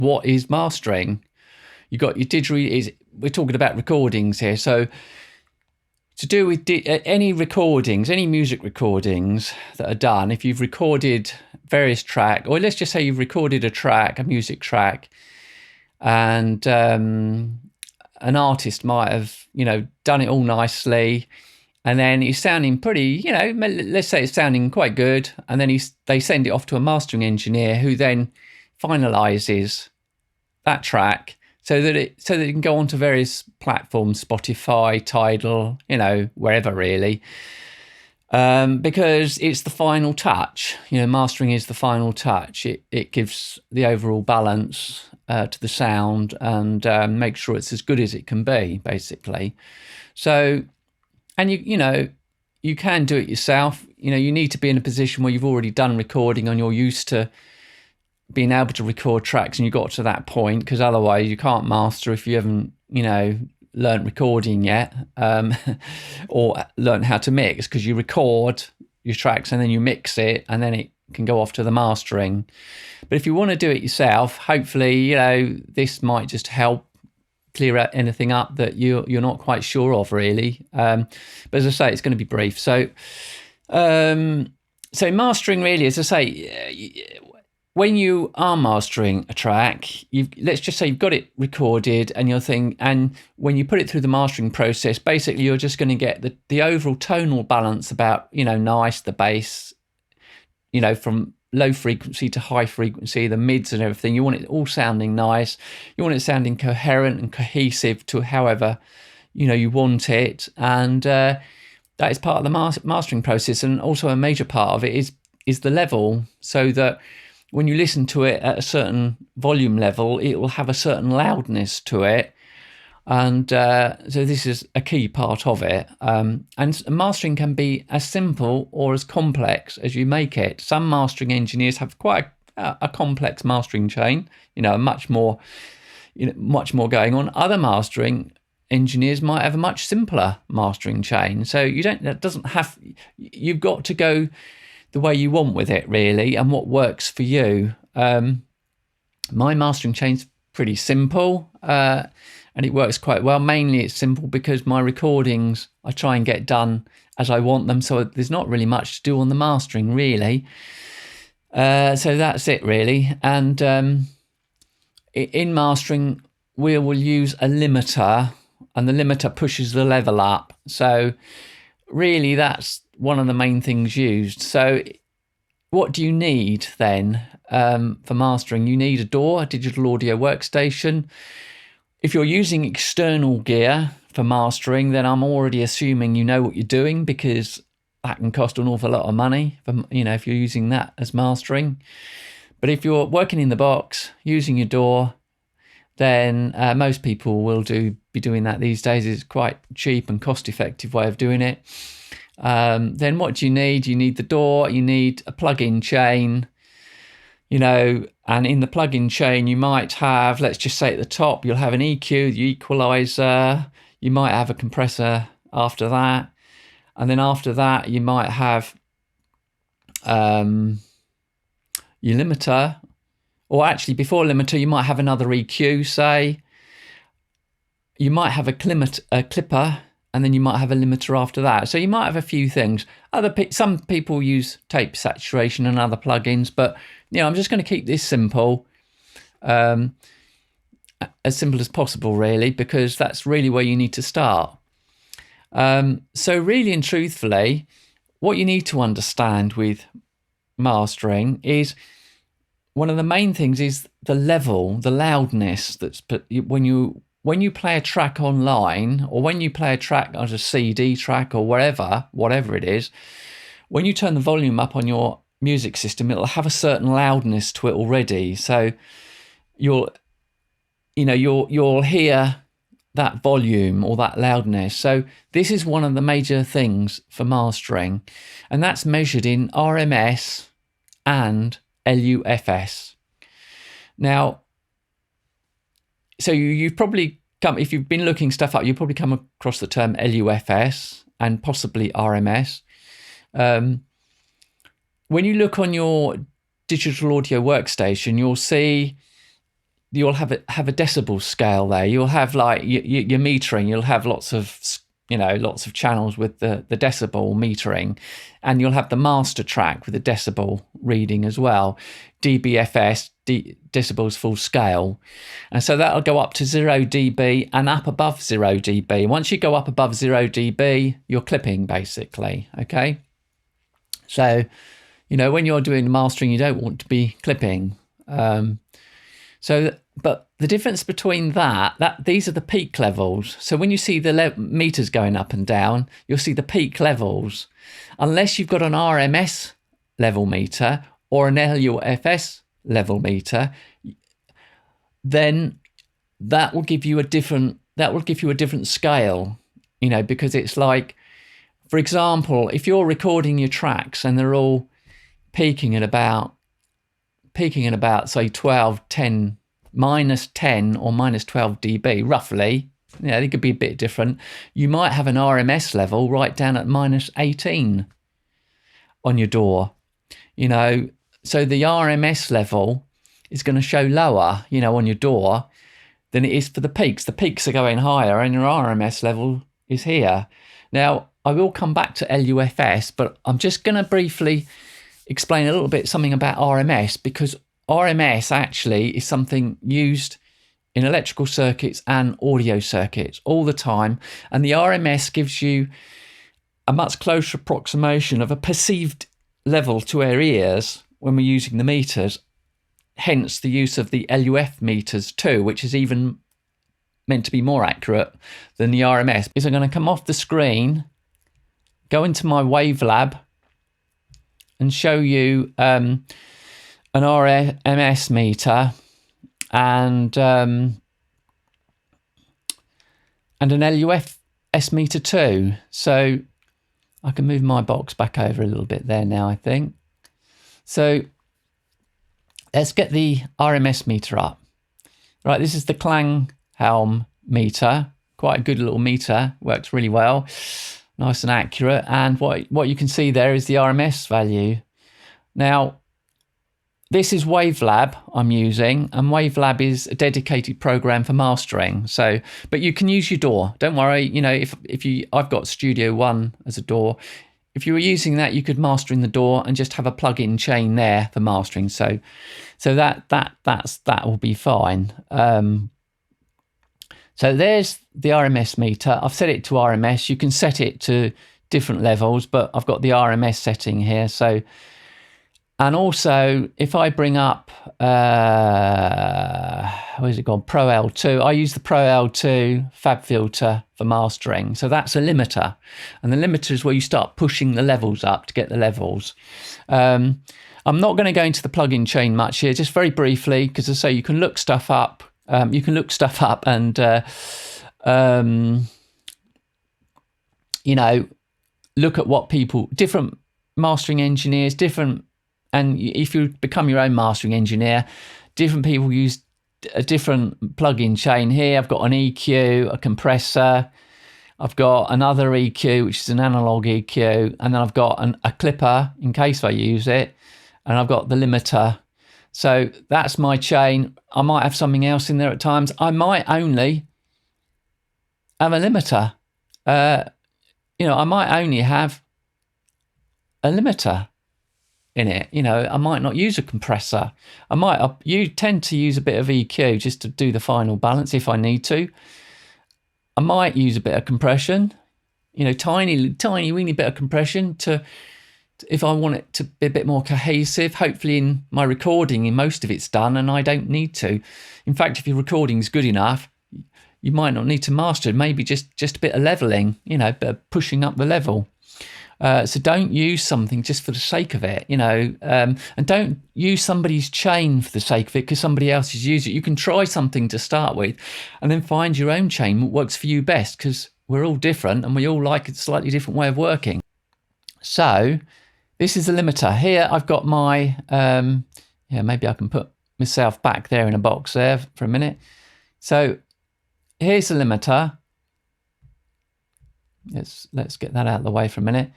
what is mastering. You got your didgeridoo. We're talking about recordings here, so to do with any recordings, any music recordings that are done, if you've recorded various tracks, or let's just say you've recorded a music track, and an artist might have, done it all nicely, and then it's sounding pretty, let's say it's sounding quite good, and then they send it off to a mastering engineer who then finalizes that track so that it can go onto various platforms, Spotify, Tidal, wherever really, because it's the final touch. Mastering is the final touch. It gives the overall balance to the sound and makes sure it's as good as it can be, basically. So, and you can do it yourself. You need to be in a position where you've already done recording and you're used to being able to record tracks, and you got to that point, because otherwise you can't master if you haven't, learned recording yet, or learn how to mix, because you record your tracks and then you mix it and then it can go off to the mastering. But if you want to do it yourself, hopefully, this might just help clear out anything up that you're not quite sure of, really. But as I say, it's going to be brief. So mastering, really, as I say, when you are mastering a track, let's just say you've got it recorded and when you put it through the mastering process, basically you're just going to get the overall tonal balance about, nice, the bass, from low frequency to high frequency, the mids and everything. You want it all sounding nice. You want it sounding coherent and cohesive to however, you want it. And that is part of the mastering process. And also a major part of it is the level, so that when you listen to it at a certain volume level, it will have a certain loudness to it. And so this is a key part of it. And mastering can be as simple or as complex as you make it. Some mastering engineers have quite a complex mastering chain, much more going on. Other mastering engineers might have a much simpler mastering chain. So you've got to go the way you want with it, really, and what works for you. My mastering chain's pretty simple, and it works quite well. Mainly it's simple because my recordings, I try and get done as I want them, so there's not really much to do on the mastering, really. So that's it, really. And in mastering, we will use a limiter, and the limiter pushes the level up. So really, that's one of the main things used. So what do you need then for mastering? You need a DAW, a digital audio workstation. If you're using external gear for mastering, then I'm already assuming you know what you're doing, because that can cost an awful lot of money if you're using that as mastering. But if you're working in the box using your DAW, then most people will be doing that these days. It's quite cheap and cost-effective way of doing it. Then what do you need? You need the DAW, you need a plug-in chain, and in the plug-in chain you might have, let's just say at the top, you'll have an EQ, the equalizer, you might have a compressor after that, and then after that you might have your limiter, or actually before limiter you might have another EQ, say. You might have a clipper, and then you might have a limiter after that. So you might have a few things. Some people use tape saturation and other plugins, but I'm just going to keep this simple, as simple as possible, really, because that's really where you need to start. So really and truthfully, what you need to understand with mastering is, one of the main things is the level, the loudness that's when you play a track online, or when you play a track as a CD track or whatever it is, when you turn the volume up on your music system, it'll have a certain loudness to it already. So you'll hear that volume or that loudness. So this is one of the major things for mastering, and that's measured in RMS and LUFS. Now, so you've probably if you've been looking stuff up, you've probably come across the term LUFS and possibly RMS. When you look on your digital audio workstation, you'll see you'll have a decibel scale there. You'll have like your metering. You'll have lots of channels with the decibel metering, and you'll have the master track with the decibel reading as well. dBFS, decibels full scale, and so that'll go up to 0 dB and up above 0 dB. Once you go up above 0 dB, you're clipping basically. Okay, so when you're doing mastering, you don't want to be clipping. But the difference between these are the peak levels. So when you see the meters going up and down, you'll see the peak levels. Unless you've got an RMS level meter or an LUFS level meter, then that will give you a different scale. Because it's like, for example, if you're recording your tracks and they're all peaking at about say 12, 10, minus 10 or minus 12 dB roughly, they could be a bit different. You might have an RMS level right down at minus 18 on your door, so the RMS level is going to show lower, on your door than it is for the peaks. The peaks are going higher and your RMS level is here. Now, I will come back to LUFS, but I'm just going to briefly explain a little bit something about RMS, because RMS actually is something used in electrical circuits and audio circuits all the time, and the RMS gives you a much closer approximation of a perceived level to our ears when we're using the meters, hence the use of the LUF meters too, which is even meant to be more accurate than the RMS. Is I'm going to come off the screen, go into my Wavelab and show you an RMS meter and an LUFS meter too. So I can move my box back over a little bit there now, I think. So let's get the RMS meter up. Right, this is the Klanghelm meter. Quite a good little meter, works really well, nice and accurate. And what you can see there is the RMS value. Now, this is Wavelab I'm using, and Wavelab is a dedicated program for mastering. So, but you can use your DAW. Don't worry, I've got Studio One as a DAW. If you were using that, you could master in the DAW and just have a plug-in chain there for mastering. So that will be fine. So there's the RMS meter. I've set it to RMS. You can set it to different levels, but I've got the RMS setting here. So. And also, if I bring up, where's it gone? Pro L2. I use the Pro L2 Fab filter for mastering. So that's a limiter. And the limiter is where you start pushing the levels up to get the levels. I'm not going to go into the plugin chain much here, just very briefly, because as I say, you can look stuff up. And look at what different mastering engineers, and if you become your own mastering engineer, different people use a different plug-in chain here. I've got an EQ, a compressor. I've got another EQ, which is an analog EQ. And then I've got a clipper in case I use it. And I've got the limiter. So that's my chain. I might have something else in there at times. I might only have a limiter. I might only have a limiter in it. I might not use a compressor. You tend to use a bit of EQ just to do the final balance if I need to. I might use a bit of compression, tiny weeny bit of compression if I want it to be a bit more cohesive. Hopefully in my recording, most of it's done and I don't need to. In fact, if your recording is good enough, you might not need to master it. Maybe just a bit of leveling, a bit of pushing up the level. So don't use something just for the sake of it, and don't use somebody's chain for the sake of it because somebody else has used it. You can try something to start with and then find your own chain what works for you best, because we're all different and we all like a slightly different way of working. So this is the limiter. Here I've got my, maybe I can put myself back there in a box there for a minute. So here's the limiter. Let's get that out of the way for a minute.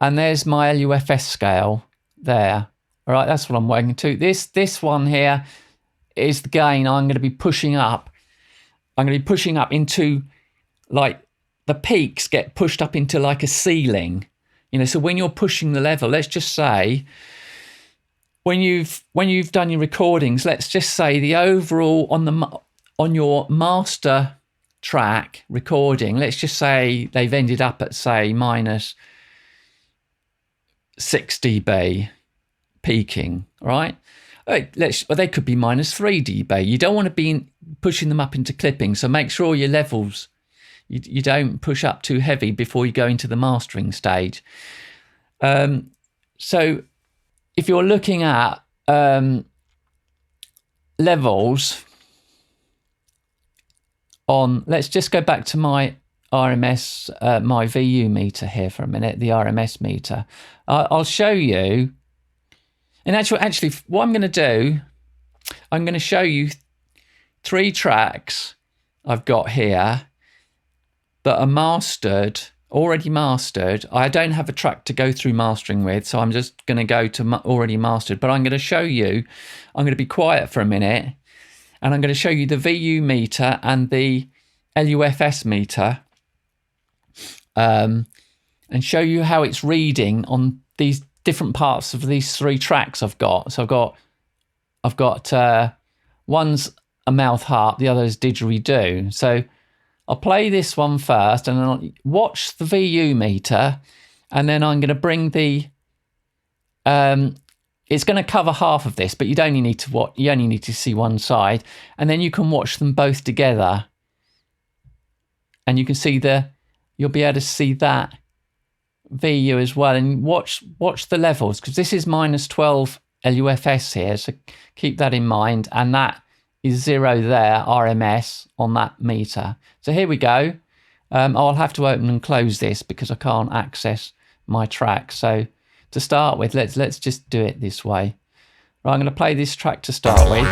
And there's my LUFS scale there. All right, that's what I'm working to. This one here is the gain I'm going to be pushing up. I'm going to be pushing up into, like, the peaks get pushed up into like a ceiling. You know, so when you're pushing the level, let's just say, when you've done your recordings, let's just say the overall on your master track recording, let's just say they've ended up at, say, minus 6 dB peaking, right? They could be minus 3 dB. You don't want to be pushing them up into clipping, so make sure your levels, you don't push up too heavy before you go into the mastering stage. So if you're looking at levels on, let's just go back to my RMS, my VU meter here for a minute, the RMS meter. I'll show you. And actually, what I'm going to do, I'm going to show you 3 tracks I've got here that are mastered, already mastered. I don't have a track to go through mastering with, so I'm just going to go to already mastered. But I'm going to show you, I'm going to be quiet for a minute, and I'm going to show you the VU meter and the LUFS meter, and show you how it's reading on these different parts of these 3 tracks I've got. So I've got one's a mouth harp, the other is didgeridoo. So I'll play this one first, and then I'll watch the VU meter, and then I'm going to bring the it's going to cover half of this, but you only need to see one side, and then you can watch them both together, and you can see you'll be able to see that VU as well, and watch the levels, because this is minus 12 LUFS here, so keep that in mind, and that is 0 there, RMS on that meter. So here we go. I'll have to open and close this because I can't access my track. So to start with, let's just do it this way. Right, I'm going to play this track to start with.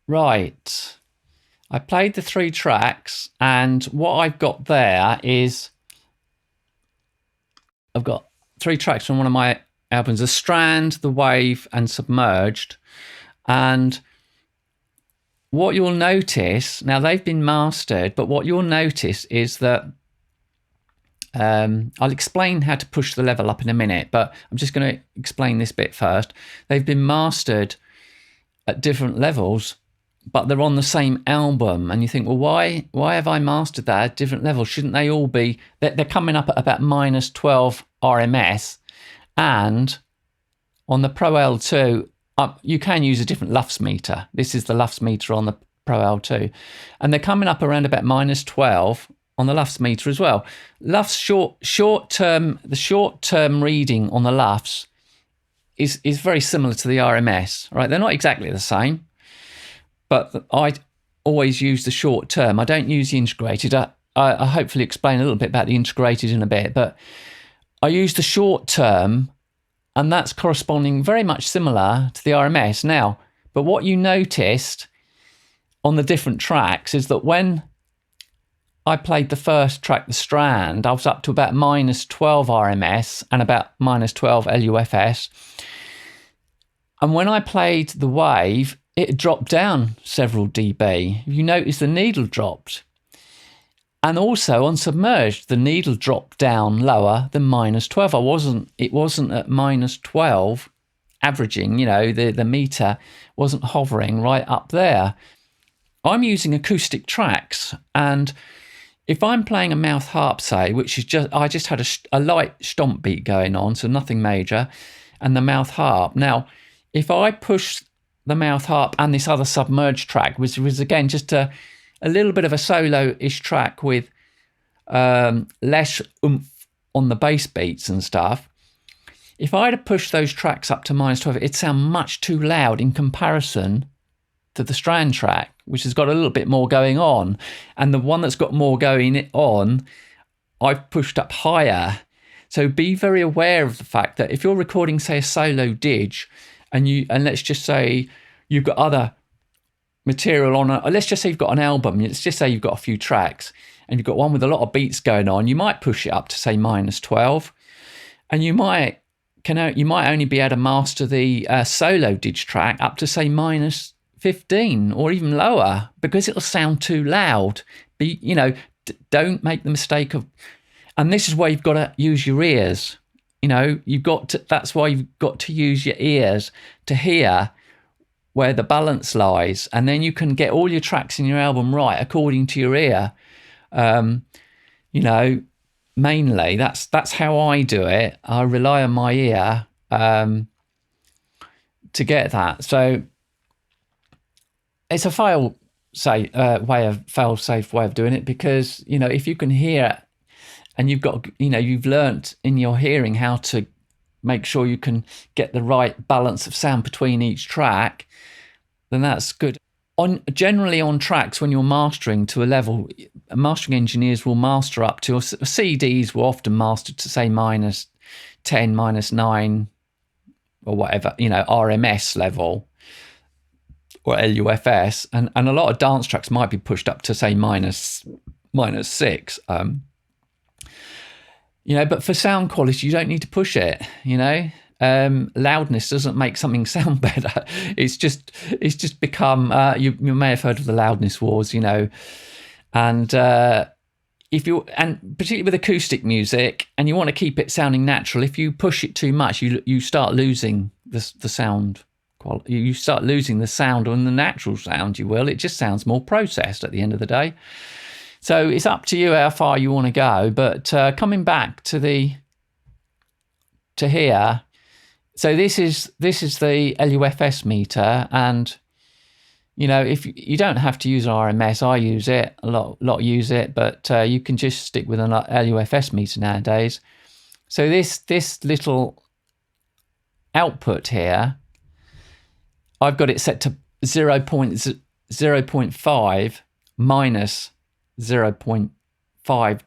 Right, I played the 3 tracks, and what I've got there is I've got 3 tracks from one of my albums: The Strand, The Wave, and Submerged. And what you'll notice, now they've been mastered, but what you'll notice is that I'll explain how to push the level up in a minute, but I'm just going to explain this bit first. They've been mastered at different levels, but they're on the same album, and you think, well, why have I mastered that at different levels? Shouldn't they all be? They're coming up at about minus 12 RMS, and on the Pro L2, you can use a different LUFS meter. This is the LUFS meter on the Pro L2, and they're coming up around about minus 12 on the LUFS meter as well. LUFS the short term reading on the LUFS is very similar to the RMS, right? They're not exactly the same, but I always use the short term. I don't use the integrated. I hopefully explain a little bit about the integrated in a bit, but I use the short term, and that's corresponding very much similar to the RMS. Now, but what you noticed on the different tracks is that when I played the first track, The Strand, I was up to about minus 12 RMS and about minus 12 LUFS. And when I played The Wave, it dropped down several dB. You notice the needle dropped. And also on Submerged, the needle dropped down lower than minus 12. It wasn't at minus 12 averaging, you know, the meter wasn't hovering right up there. I'm using acoustic tracks, and if I'm playing a mouth harp, say, which is I just had a light stomp beat going on, so nothing major, and the mouth harp. Now, if I push the mouth harp and this other submerged track, which was again just a little bit of a solo-ish track with less oomph on the bass beats and stuff, if I'd have pushed those tracks up to -12, it'd sound much too loud in comparison to the Strand track, which has got a little bit more going on. And the one that's got more going on, I've pushed up higher. So be very aware of the fact that if you're recording, say, a solo didge, and let's just say you've got other material on let's just say you've got an album, let's just say you've got a few tracks, and you've got one with a lot of beats going on, you might push it up to, say, -12, and you might only be able to master the solo didge track up to, say, -15 or even lower, because it'll sound too loud. Don't make the mistake of, and this is where you've got to use your ears. That's why you've got to use your ears to hear where the balance lies, and then you can get all your tracks in your album right according to your ear. Mainly that's how I do it. I rely on my ear to get that. So it's a fail-safe way of doing it, because if you can hear and you've learnt in your hearing how to make sure you can get the right balance of sound between each track, then that's good. Generally on tracks, when you're mastering to a level, mastering engineers will master up to, CDs will often master to, say, -10, -9 or whatever, RMS level or LUFS, and a lot of dance tracks might be pushed up to, say, -6. But for sound quality, you don't need to push it. Loudness doesn't make something sound better. It's just become. You may have heard of the loudness wars, and particularly with acoustic music, and you want to keep it sounding natural. If you push it too much, you start losing the sound quality. You start losing the sound, and the natural sound. It just sounds more processed at the end of the day. So it's up to you how far you want to go. But coming back to here, so this is the LUFS meter, and if you don't have to use an RMS, I use it a lot use it, but you can just stick with an LUFS meter nowadays. So this little output here, I've got it set to 0.5 minus 0.5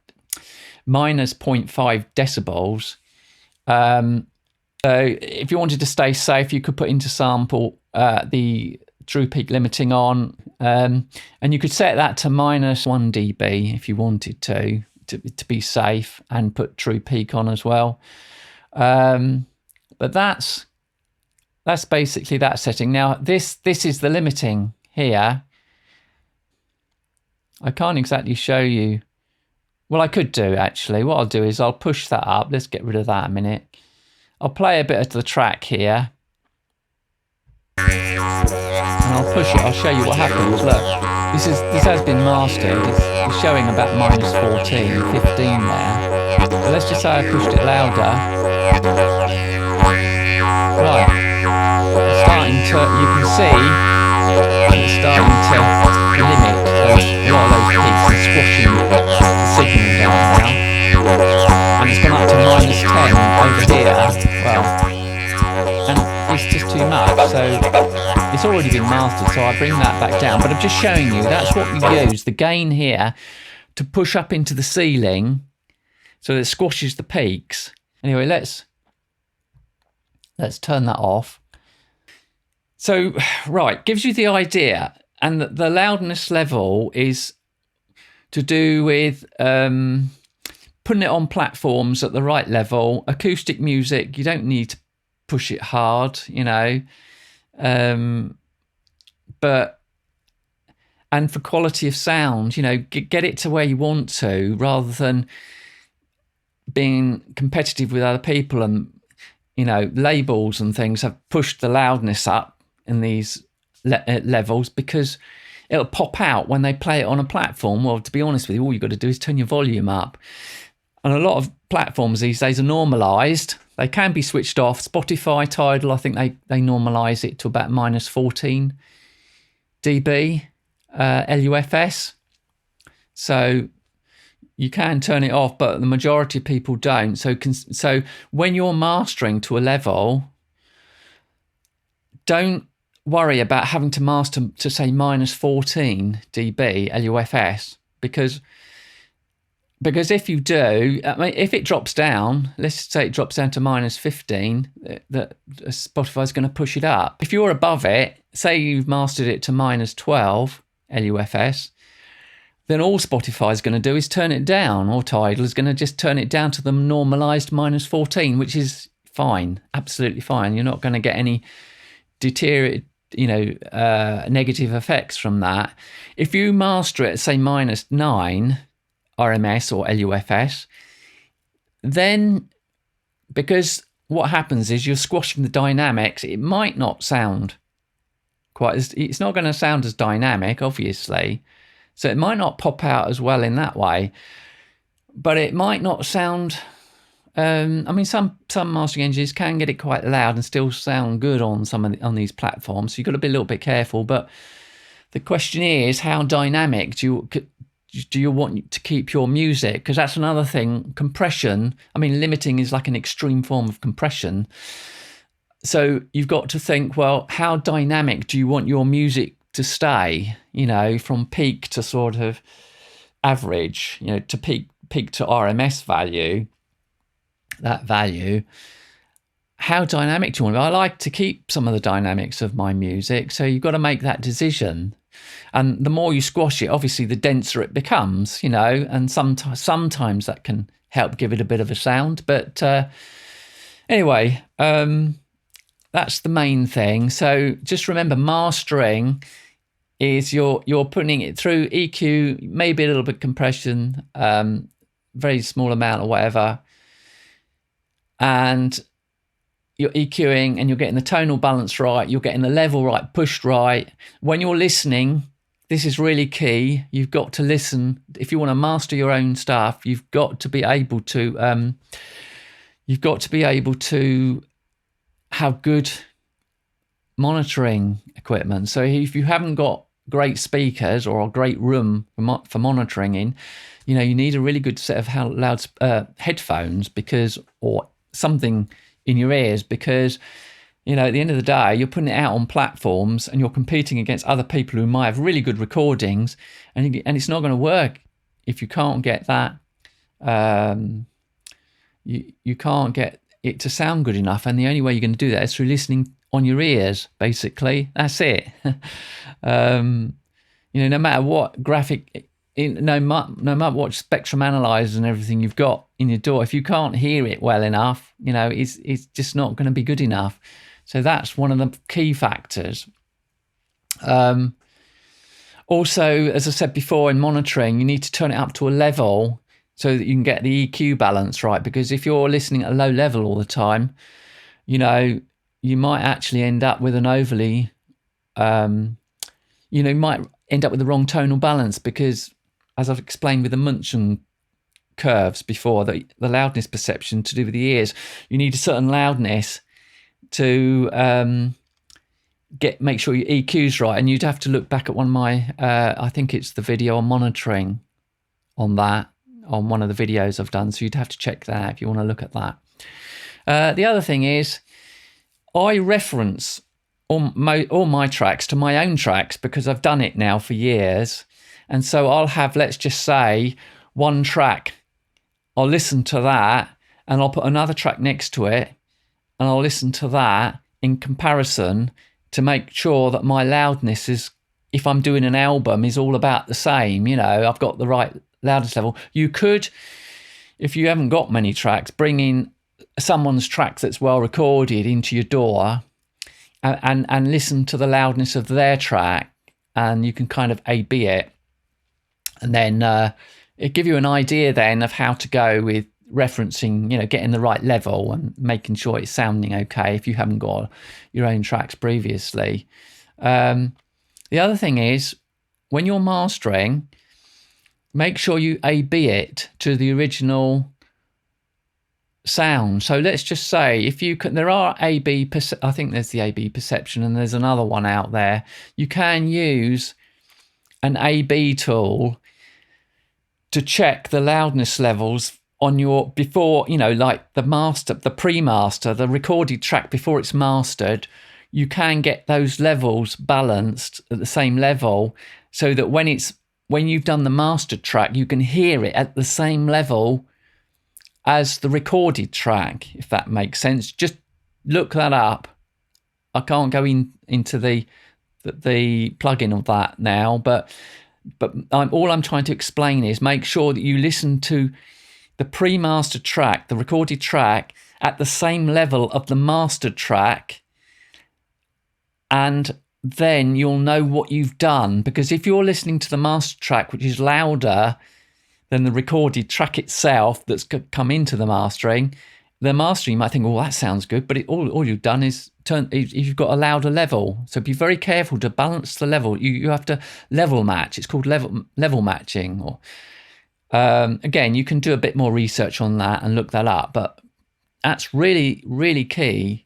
minus 0.5 decibels. So if you wanted to stay safe, you could put into sample the true peak limiting on, and you could set that to -1 dB if you wanted to be safe, and put true peak on as well. But that's basically that setting. Now this is the limiting here. I can't exactly show you. Well, I could do, actually. What I'll do is I'll push that up. Let's get rid of that a minute. I'll play a bit of the track here. And I'll push it. I'll show you what happens. Look, this has been mastered. It's showing about -14, 15 there. So let's just say I pushed it louder. Right. It's starting to, you can see, it's starting to limit a lot of those peaks and squashing the signal down now. And it's gone up to -10 over here. Well, and it's just too much. So it's already been mastered, so I bring that back down. But I'm just showing you, that's what we use, the gain here, to push up into the ceiling so that it squashes the peaks. Anyway, let's turn that off. So, right, gives you the idea. And the loudness level is to do with putting it on platforms at the right level. Acoustic music, you don't need to push it hard, but and for quality of sound, get it to where you want to, rather than being competitive with other people. And labels and things have pushed the loudness up in these levels, because it'll pop out when they play it on a platform. Well, to be honest with you, all you've got to do is turn your volume up. And a lot of platforms these days are normalized. They can be switched off. Spotify, Tidal, I think they normalize it to about minus 14 dB LUFS. So you can turn it off, but the majority of people don't. So when you're mastering to a level, don't worry about having to master to say minus 14 dB LUFS, because if you do, I mean, if it drops down, let's say it drops down to minus 15, that Spotify's going to push it up. If you're above it, say you've mastered it to minus 12 LUFS, then all Spotify's going to do is turn it down, or Tidal is going to just turn it down to the normalized minus 14, which is fine, absolutely fine. You're not going to get any negative effects from that. If you master it at, say, minus 9 RMS or LUFS, then, because what happens is you're squashing the dynamics, it might not sound quite as, it's not going to sound as dynamic, obviously. So it might not pop out as well in that way, but it might not sound, I mean, some mastering engineers can get it quite loud and still sound good on on these platforms. So you've got to be a little bit careful. But the question is, how dynamic do you want to keep your music? Because that's another thing. Compression, I mean, limiting is like an extreme form of compression. So you've got to think, well, how dynamic do you want your music to stay, from peak to sort of average, to peak to RMS value, that value. How dynamic do you want? I like to keep some of the dynamics of my music, so you've got to make that decision. And the more you squash it, obviously, the denser it becomes, and sometimes that can help give it a bit of a sound. But anyway, that's the main thing. So just remember, mastering is you're putting it through EQ, maybe a little bit compression, very small amount or whatever, and you're EQing and you're getting the tonal balance right, you're getting the level right, pushed right. When you're listening, this is really key. You've got to listen. If you want to master your own stuff, you've got to be able to have good monitoring equipment. So if you haven't got great speakers or a great room for monitoring in, you need a really good set of loud headphones, or something in your ears, because at the end of the day, you're putting it out on platforms and you're competing against other people who might have really good recordings, and it's not going to work if you can't get that. You can't get it to sound good enough, and the only way you're going to do that is through listening on your ears. Basically, that's it. No matter what graphic, no matter what spectrum analyzers and everything you've got in your DAW, if you can't hear it well enough, it's just not going to be good enough. So that's one of the key factors. Also, as I said before, in monitoring, you need to turn it up to a level so that you can get the EQ balance right. Because if you're listening at a low level all the time, you might actually end up with an overly, you might end up with the wrong tonal balance, because, as I've explained with the Munchen curves before, the loudness perception to do with the ears, you need a certain loudness to make sure your EQ's right. And you'd have to look back at one of my, I think it's the video on monitoring on that, on one of the videos I've done. So you'd have to check that if you want to look at that. The other thing is, I reference all my tracks to my own tracks, because I've done it now for years. And so I'll have, let's just say, one track. I'll listen to that and I'll put another track next to it and I'll listen to that in comparison to make sure that my loudness is, if I'm doing an album, is all about the same. I've got the right loudness level. You could, if you haven't got many tracks, bring in someone's track that's well recorded into your DAW and listen to the loudness of their track, and you can kind of A/B it, and then it give you an idea then of how to go with referencing, getting the right level and making sure it's sounding okay if you haven't got your own tracks previously. The other thing is, when you're mastering, make sure you A/B it to the original sound. So let's just say if you can, there are A/B, I think there's the A/B perception, and there's another one out there. You can use an A/B tool to check the loudness levels on your, before, you know, like the master, the pre-master, the recorded track before it's mastered. You can get those levels balanced at the same level, so that when you've done the mastered track, you can hear it at the same level as the recorded track, if that makes sense. Just look that up. I can't go into the plugin of that now, but all I'm trying to explain is make sure that you listen to the pre-mastered track, the recorded track, at the same level of the mastered track, and then you'll know what you've done. Because if you're listening to the master track, which is louder than the recorded track itself that's come into the mastering, you might think, oh, that sounds good, but all you've done is you've got a louder level. So be very careful to balance the level. You have to level match. It's called level matching. Or again, you can do a bit more research on that and look that up, but that's really, really key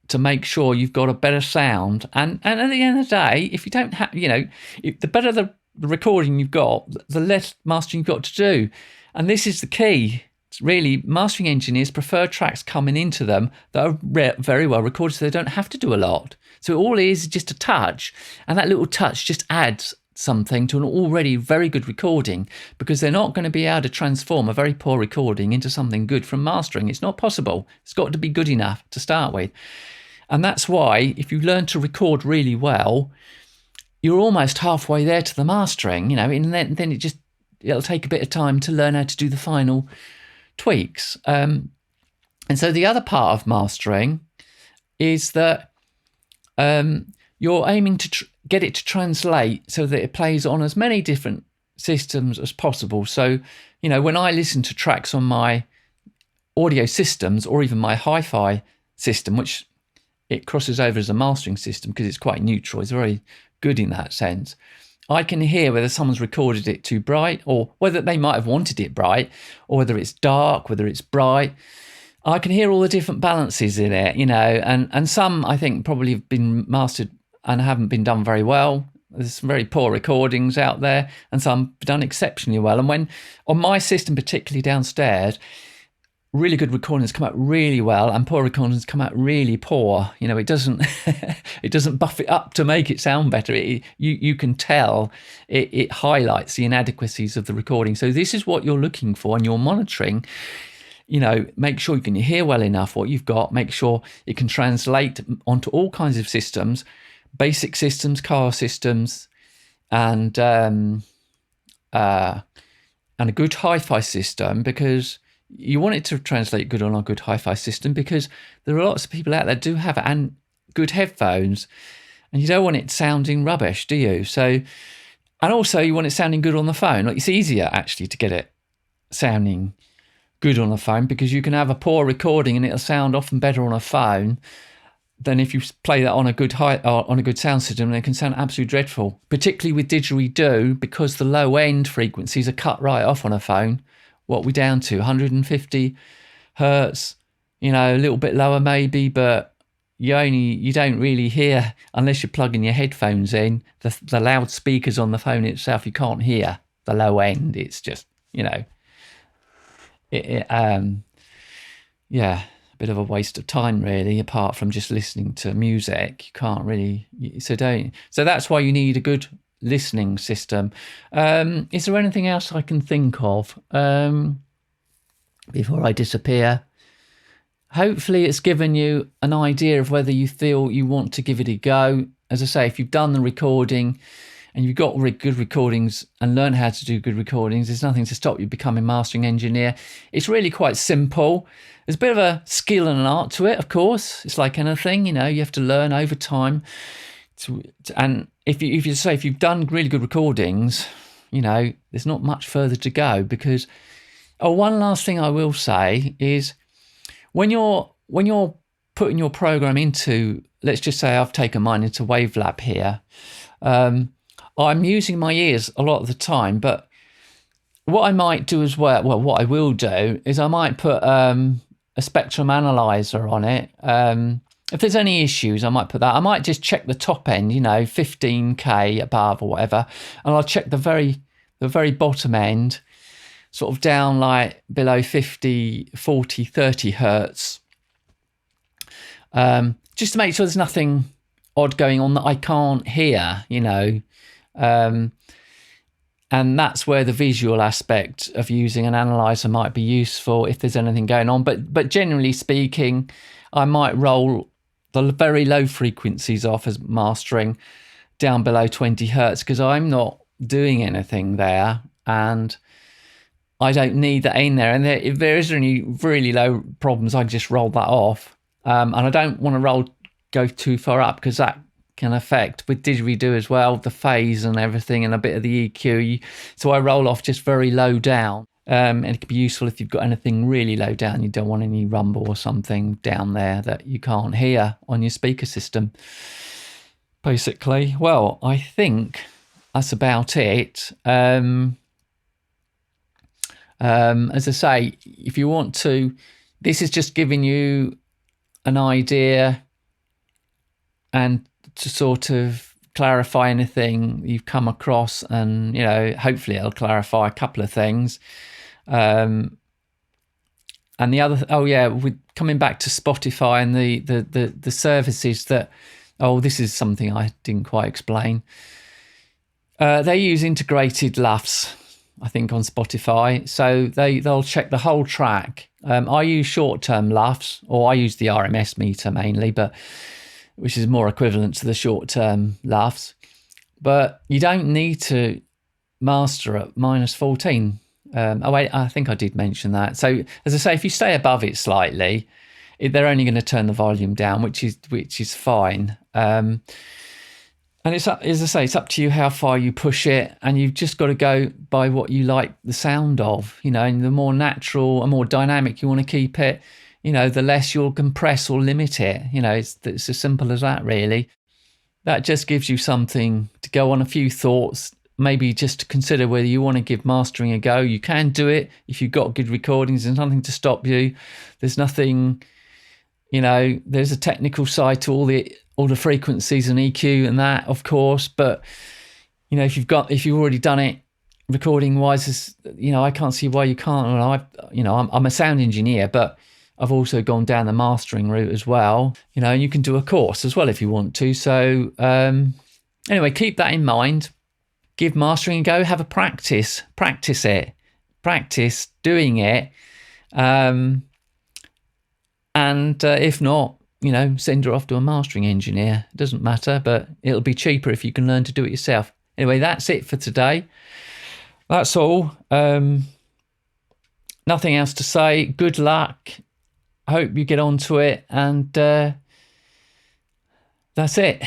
to make sure you've got a better sound. And at the end of the day, if you don't have, you know, the better the recording you've got, the less mastering you've got to do. And this is the key. It's really, mastering engineers prefer tracks coming into them that are very well recorded, so they don't have to do a lot. So all it is just a touch, and that little touch just adds something to an already very good recording, because they're not going to be able to transform a very poor recording into something good from mastering. It's not possible. It's got to be good enough to start with. And that's why if you learn to record really well, you're almost halfway there to the mastering, you know, and then it'll take a bit of time to learn how to do the final tweaks. And so the other part of mastering is that you're aiming to get it to translate so that it plays on as many different systems as possible. So, you know, when I listen to tracks on my audio systems, or even my hi-fi system, which it crosses over as a mastering system because it's quite neutral, it's very good in that sense, I can hear whether someone's recorded it too bright, or whether they might have wanted it bright, or whether it's dark, whether it's bright. I can hear all the different balances in it, you know, and some I think probably have been mastered and haven't been done very well. There's some very poor recordings out there, and some done exceptionally well. And when on my system, particularly downstairs, really good recordings come out really well, and poor recordings come out really poor. You know, it doesn't it doesn't buff it up to make it sound better. You can tell it highlights the inadequacies of the recording. So this is what you're looking for, and you're monitoring. You know, make sure you can hear well enough what you've got. Make sure it can translate onto all kinds of systems, basic systems, car systems, and a good hi-fi system, because you want it to translate good on a good hi-fi system, because there are lots of people out there do have good headphones, and you don't want it sounding rubbish, do you? So, and also you want it sounding good on the phone. Like, it's easier actually to get it sounding good on the phone, because you can have a poor recording and it'll sound often better on a phone than if you play that on a good on a good sound system, and it can sound absolutely dreadful. Particularly with didgeridoo, because the low end frequencies are cut right off on a phone. What we're down to, 150 hertz, you know, a little bit lower maybe, but you don't really hear, unless you're plugging your headphones in, the loudspeakers on the phone itself, you can't hear the low end. It's just, you know, yeah, a bit of a waste of time really, apart from just listening to music. You can't really, so that's why you need a good listening system. Is there anything else I can think of before I disappear? Hopefully it's given you an idea of whether you feel you want to give it a go. As I say, if you've done the recording and you've got good recordings and learn how to do good recordings, there's nothing to stop you becoming a mastering engineer. It's really quite simple. There's a bit of a skill and an art to it, of course. It's like anything, you know, you have to learn over time. And if you've done really good recordings, you know, there's not much further to go. Because one last thing I will say is, when you're putting your program into, let's just say I've taken mine into Wavelab here, I'm using my ears a lot of the time, but what I might do as well, what I will do is I might put a spectrum analyzer on it. If there's any issues, I might put that. I might just check the top end, 15K above or whatever, and I'll check the very bottom end, sort of down like below 50, 40, 30 hertz, just to make sure there's nothing odd going on that I can't hear, and that's where the visual aspect of using an analyzer might be useful if there's anything going on. But generally speaking, I might roll the very low frequencies off as mastering down below 20 hertz because I'm not doing anything there and I don't need that in there. And if there is any really low problems, I can just roll that off. And I don't want to go too far up because that can affect with didgeridoo as well, the phase and everything and a bit of the EQ. So I roll off just very low down. And it can be useful if you've got anything really low down. You don't want any rumble or something down there that you can't hear on your speaker system, basically. Well, I think that's about it. As I say, if you want to, this is just giving you an idea and to sort of clarify anything you've come across, and hopefully it'll clarify a couple of things. And the other, with coming back to Spotify and the services that, this is something I didn't quite explain. They use integrated LUFS, I think, on Spotify, so they'll check the whole track. I use short-term LUFS, or I use the RMS meter mainly, which is more equivalent to the short-term LUFS. But you don't need to master at -14. I think I did mention that. So as I say, if you stay above it slightly, they're only going to turn the volume down, which is fine. And it's up, as I say, it's up to you how far you push it, and you've just got to go by what you like the sound of. And the more natural and more dynamic you want to keep it, the less you'll compress or limit it. It's as simple as that, really. That just gives you something to go on, a few thoughts, maybe just to consider whether you want to give mastering a go. You can do it if you've got good recordings. There's nothing to stop you. There's nothing, there's a technical side to all the frequencies and EQ and that, of course. But, if you've already done it recording wise, I can't see why you can't. I'm a sound engineer, but I've also gone down the mastering route as well, and you can do a course as well if you want to. So anyway, keep that in mind. Give mastering a go. Have a practice doing it. And if not, send her off to a mastering engineer. It doesn't matter, but it'll be cheaper if you can learn to do it yourself. Anyway, that's it for today. That's all. Nothing else to say. Good luck. I hope you get onto it, and that's it.